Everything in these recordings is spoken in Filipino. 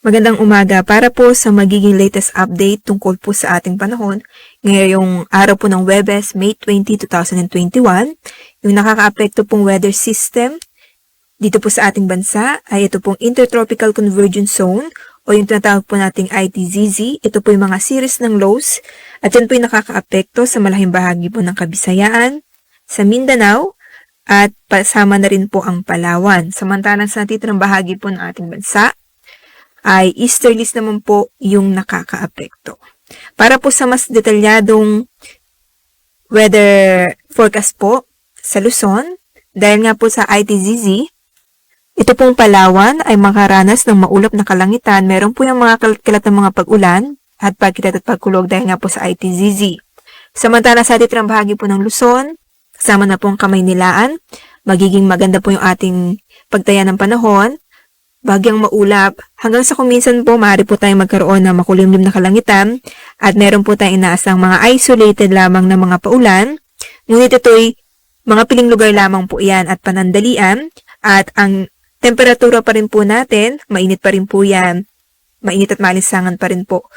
Magandang umaga para po sa magiging latest update tungkol po sa ating panahon. Ngayong araw po ng Huwebes, May 20, 2021, yung nakakaapekto pong weather system dito po sa ating bansa ay ito pong Intertropical Convergence Zone o yung tinatawag po nating ITZZ. Ito po yung mga series ng lows at yan po yung nakakaapekto sa malaking bahagi po ng Kabisayaan, sa Mindanao, at kasama na rin po ang Palawan. Samantalang sa natitirang bahagi po ng ating bansa, ay easterlies naman po yung nakakaapekto. Para po sa mas detalyadong weather forecast po sa Luzon, dahil nga po sa ITZZ, ito pong Palawan ay makaranas ng maulap na kalangitan. Meron po yung mga kalat ng mga pag-ulan at pagkitat at pagkulog dahil nga po sa ITZZ. Samantala sa titirang bahagi po ng Luzon, kasama na po ang Kamaynilaan, magiging maganda po yung ating pagtaya ng panahon. Bagyang maulap, hanggang sa kuminsan po, maaari po tayong magkaroon ng makulimlim na kalangitan at meron po tayong inaasang mga isolated lamang na mga paulan. Ngunit ito'y mga piling lugar lamang po yan at panandalian at ang temperatura pa rin po natin, mainit pa rin po yan, mainit at malinsangan pa rin po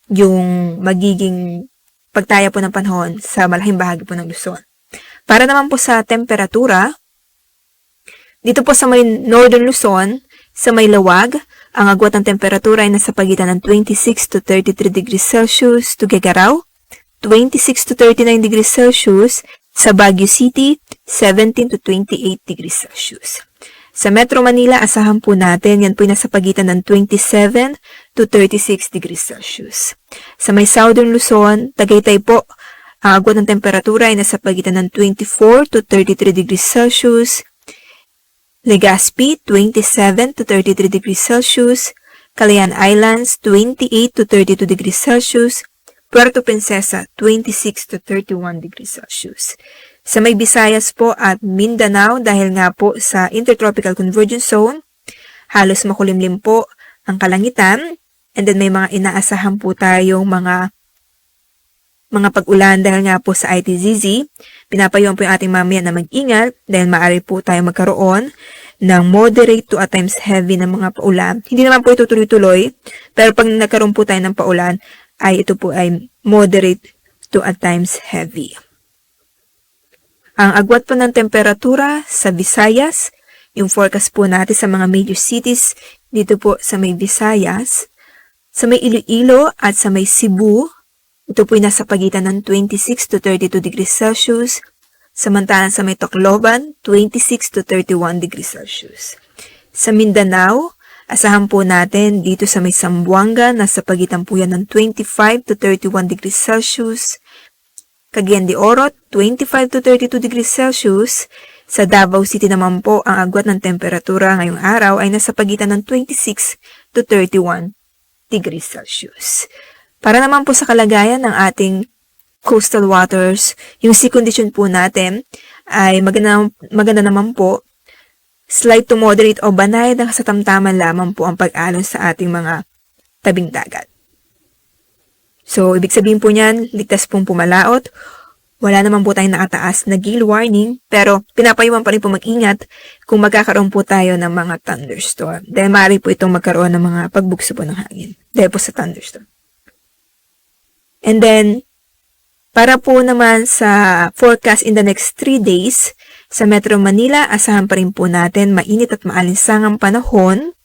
yung magiging pagtaya po ng panahon sa malaking bahagi po ng Luzon. Para naman po sa temperatura, dito po sa may Northern Luzon, sa may Lawag, ang agwat ng temperatura ay nasa pagitan ng 26 to 33 degrees Celsius to Tuguegarao, 26 to 39 degrees Celsius sa Baguio City, 17 to 28 degrees Celsius. Sa Metro Manila, asahan po natin, yan po ay nasa pagitan ng 27 to 36 degrees Celsius. Sa may Southern Luzon, Tagaytay po, ang agwat ng temperatura ay nasa pagitan ng 24 to 33 degrees Celsius, Legazpi, 27 to 33 degrees Celsius, Calayan Islands, 28 to 32 degrees Celsius, Puerto Princesa, 26 to 31 degrees Celsius. Sa may Visayas po at Mindanao, dahil nga po sa Intertropical Convergence Zone, halos makulimlim po ang kalangitan, and then may mga inaasahan po tayong mga pag-ulan dahil nga po sa ITZZ. Pinapayuhan po yung ating mamaya na mag-ingat dahil maaari po tayo magkaroon ng moderate to at times heavy na mga paulan. Hindi naman po ito tuloy-tuloy, pero pag nagkaroon po tayo ng paulan, ay ito po ay moderate to at times heavy. Ang agwat po ng temperatura sa Visayas, yung forecast po natin sa mga major cities dito po sa may Visayas, sa may Iloilo at sa may Cebu, ito po ay nasa pagitan ng 26 to 32 degrees Celsius, samantalang sa may Tacloban, 26 to 31 degrees Celsius. Sa Mindanao, asahan po natin dito sa may Zamboanga, nasa pagitan po yan ng 25 to 31 degrees Celsius. Cagayan de Oro, 25 to 32 degrees Celsius. Sa Davao City naman po, ang agwat ng temperatura ngayong araw ay nasa pagitan ng 26 to 31 degrees Celsius. Para naman po sa kalagayan ng ating coastal waters, yung sea condition po natin ay maganda naman po. Slight to moderate o banay na kasatamtaman lamang po ang pag-alon sa ating mga tabing dagat. So, ibig sabihin po niyan, ligtas pong pumalaot. Wala naman po tayong nakataas na gale warning, pero pinapayuhan pa rin po mag-ingat kung magkakaroon po tayo ng mga thunderstorm. Dahil maaari po itong magkaroon ng mga pagbugso po ng hangin dahil po sa thunderstorm. And then, para po naman sa forecast in the next 3 days, sa Metro Manila, asahan pa rin po natin mainit at maalinsangang panahon.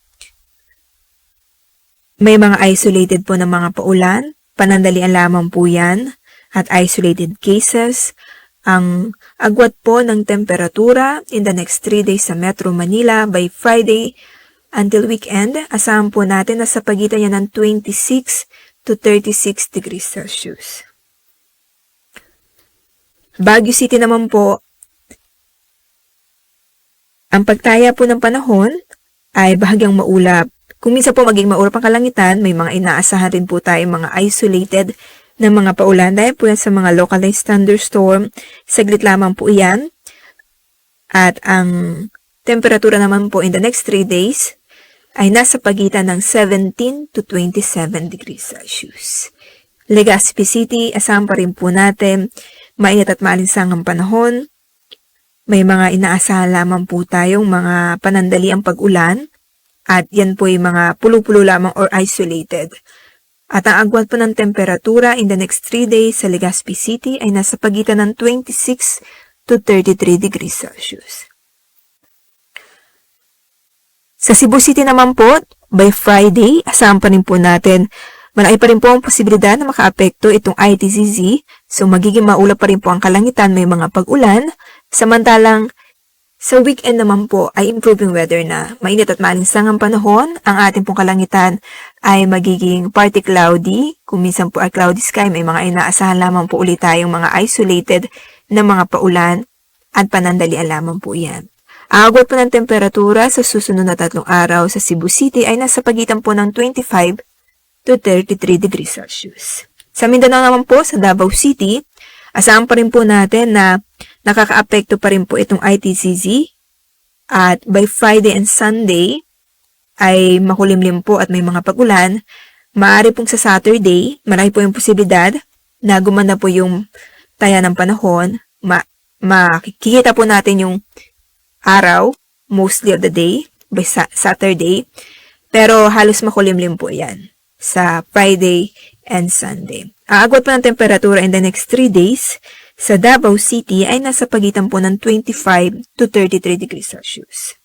May mga isolated po na mga paulan, panandalian lamang po yan, at isolated cases. Ang agwat po ng temperatura in the next 3 days sa Metro Manila by Friday until weekend, asahan po natin na sa pagitan yan ng 26 to 36 degrees Celsius. Baguio City naman po, ang pagtaya po ng panahon ay bahagyang maulap. Kung minsan po maging maulap ang kalangitan, may mga inaasahan rin po tayo mga isolated na mga paulan dahil po yan sa mga localized thunderstorm. Saglit lamang po yan. At ang temperatura naman po in the next 3 days ay nasa pagitan ng 17 to 27 degrees Celsius. Legazpi City, asahan pa rin po natin, mainit at maalinsangang panahon. May mga inaasahan lamang po tayong mga panandaliang pag-ulan At yan po yung mga pulo-pulo lamang or isolated. At ang agwat po ng temperatura in the next 3 days sa Legazpi City ay nasa pagitan ng 26 to 33 degrees Celsius. Sa Cebu City naman po, by Friday, asahan pa rin po natin, malaki pa rin po ang posibilidad na makaapekto itong ITCZ. So magiging maulap pa rin po ang kalangitan, may mga pag-ulan. Samantalang sa weekend naman po ay improving weather na. Mainit at maalinsang ang panahon. Ang ating pong kalangitan ay magiging partly cloudy. Kung minsan po ay cloudy sky, may mga inaasahan lamang po ulit tayong mga isolated na mga paulan at panandalian lamang po yan. Ang agwat po ng temperatura sa susunod na 3 araw sa Cebu City ay nasa pagitan po ng 25 to 33 degrees Celsius. Sa Mindanao naman po, sa Davao City, asahan pa rin po natin na nakakaapekto pa rin po itong ITCZ at by Friday and Sunday ay makulimlim po at may mga pag-ulan. Maaari pong sa Saturday, marami po yung posibilidad na gumanda po yung taya ng panahon. Makikita po natin yung araw, mostly of the day, by Saturday. Pero halos makulimlim po yan sa Friday and Sunday. Ang agwat po ng temperatura in the next 3 days sa Davao City ay nasa pagitan po ng 25 to 33 degrees Celsius.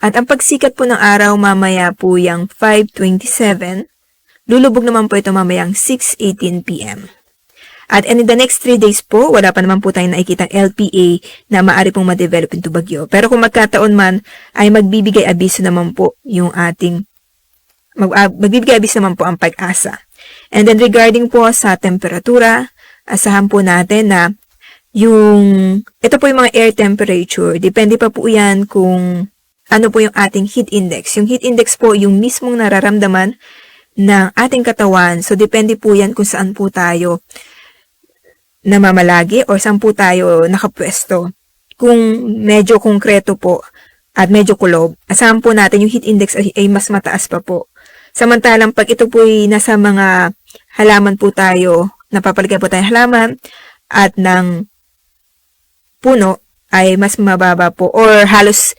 At ang pagsikat po ng araw mamaya po yung 5:27, lulubog naman po ito mamayang 6:18 p.m. At in the next 3 days po, wala pa naman po tayong nakikitang LPA na maaari pong ma-develop into bagyo. Pero kung magkataon man, ay magbibigay abiso naman po yung ating, magbibigay abiso naman po ang Pag-asa. And then regarding po sa temperatura, asahan po natin na ito po yung mga air temperature. Depende pa po yan kung ano po yung ating heat index. Yung heat index po yung mismong nararamdaman ng ating katawan. So depende po yan kung saan po tayo namamalagi or saan po tayo nakapwesto. Kung medyo konkreto po at medyo kulob, asahan po natin yung heat index ay mas mataas pa po. Samantalang pag ito po ay nasa mga halaman po tayo, napapaligay po tayong halaman at ng puno ay mas mababa po or halos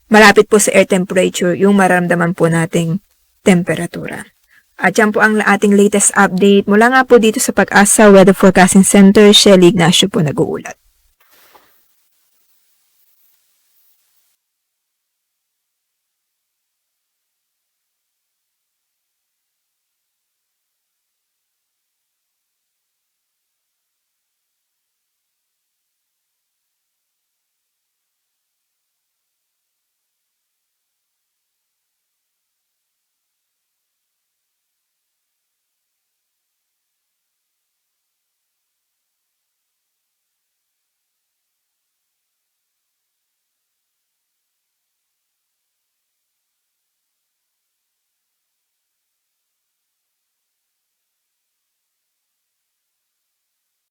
malapit po sa air temperature yung mararamdaman po nating temperatura. At yan po ang ating latest update mula nga po dito sa Pag-asa Weather Forecasting Center. Shelly Ignacio po nag-uulat.